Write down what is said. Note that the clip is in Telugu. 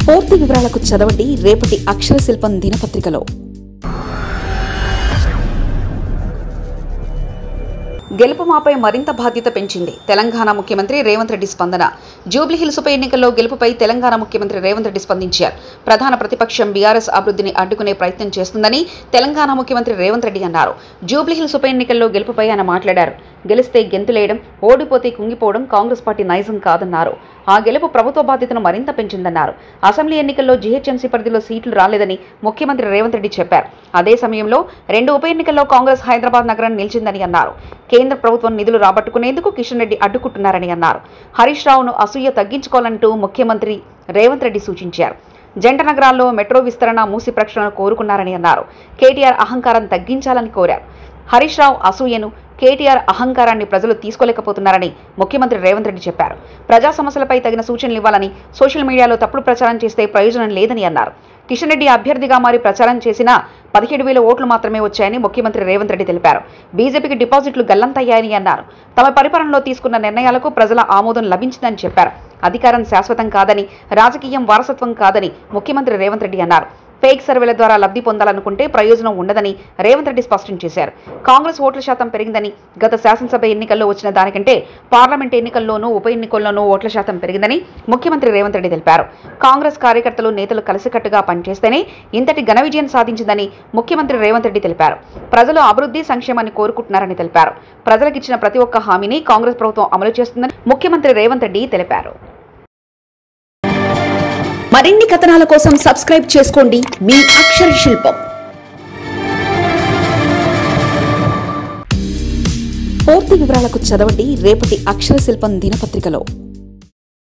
పూర్తి వివరాలకు చదవండి రేపటి అక్షర శిల్పం దినపత్రికలో. గెలుపు మాపై మరింత బాధ్యత పెంచింది తెలంగాణ ముఖ్యమంత్రి రేవంత్ రెడ్డి స్పందన. జూబ్లీహిల్స్ ఉప ఎన్నికల్లో గెలుపుపై తెలంగాణ ముఖ్యమంత్రి రేవంత్ రెడ్డి స్పందించారు. ప్రధాన ప్రతిపక్షం బీఆర్ఎస్ అభివృద్ధిని అడ్డుకునే ప్రయత్నం చేస్తుందని తెలంగాణ ముఖ్యమంత్రి రేవంత్ రెడ్డి అన్నారు. జూబ్లీహిల్స్ ఉప ఎన్నికల్లో గెలుపుపై ఆయన మాట్లాడారు. గెలిస్తే గెంతులేయడం, ఓడిపోతే కుంగిపోవడం కాంగ్రెస్ పార్టీ నైజం కాదన్నారు. ఆ గెలుపు ప్రభుత్వ బాధ్యతను మరింత పెంచిందన్నారు. అసెంబ్లీ ఎన్నికల్లో జీహెచ్ఎంసీ పరిధిలో సీట్లు రాలేదని ముఖ్యమంత్రి రేవంత్ రెడ్డి చెప్పారు. అదే సమయంలో 2 ఉప ఎన్నికల్లో కాంగ్రెస్ హైదరాబాద్ నగరాన్ని నిలిచిందని అన్నారు. కేంద్ర ప్రభుత్వం నిధులు రాబట్టుకునేందుకు కిషన్ రెడ్డి అడ్డుకుంటున్నారని అన్నారు. హరీష్ రావును అసూయ తగ్గించుకోవాలంటూ ముఖ్యమంత్రి రేవంత్ రెడ్డి సూచించారు. జంట నగరాల్లో మెట్రో విస్తరణ, మూసి ప్రక్షాళన కోరుకున్నారని అన్నారు. కేటీఆర్ అహంకారం తగ్గించాలని కోరారు. హరీష్ రావు అసూయను, కేటీఆర్ అహంకారాన్ని ప్రజలు తీసుకోలేకపోతున్నారని ముఖ్యమంత్రి రేవంత్ రెడ్డి చెప్పారు. ప్రజా సమస్యలపై తగిన సూచనలు ఇవ్వాలని, సోషల్ మీడియాలో తప్పుడు ప్రచారం చేస్తే ప్రయోజనం లేదని అన్నారు. కిషన్ రెడ్డి అభ్యర్థిగా మారి ప్రచారం చేసినా 17,000 ఓట్లు మాత్రమే వచ్చాయని ముఖ్యమంత్రి రేవంత్ రెడ్డి తెలిపారు. బీజేపీకి డిపాజిట్లు గల్లంతయ్యాయని అన్నారు. తమ పరిపాలనలో తీసుకున్న నిర్ణయాలకు ప్రజల ఆమోదం లభించిందని చెప్పారు. అధికారం శాశ్వతం కాదని, రాజకీయం వారసత్వం కాదని ముఖ్యమంత్రి రేవంత్ రెడ్డి అన్నారు. ఫేక్ సర్వేల ద్వారా లబ్ధి పొందాలనుకుంటే ప్రయోజనం ఉండదని రేవంత్ రెడ్డి స్పష్టం చేశారు. కాంగ్రెస్ ఓట్ల శాతం పెరిగిందని, గత శాసనసభ ఎన్నికల్లో వచ్చిన దానికంటే పార్లమెంట్ ఎన్నికల్లోనూ ఉప ఎన్నికల్లోనూ ఓట్ల శాతం పెరిగిందని ముఖ్యమంత్రి రేవంత్ రెడ్డి తెలిపారు. కాంగ్రెస్ కార్యకర్తలు, నేతలు కలిసికట్టుగా పనిచేస్తేనే ఇంతటి ఘన విజయం సాధించిందని ముఖ్యమంత్రి రేవంత్ రెడ్డి తెలిపారు. ప్రజలు అభివృద్ధి, సంక్షేమాన్ని కోరుకుంటున్నారని తెలిపారు. ప్రజలకిచ్చిన ప్రతి ఒక్క హామీని కాంగ్రెస్ ప్రభుత్వం అమలు చేస్తుందని ముఖ్యమంత్రి రేవంత్ రెడ్డి తెలిపారు. మరిన్ని కథనాల కోసం సబ్స్క్రైబ్ చేసుకోండి మీ అక్షర శిల్పం. పూర్తి వివరాలకు చదవండి రేపటి అక్షర శిల్పం దినపత్రికలో.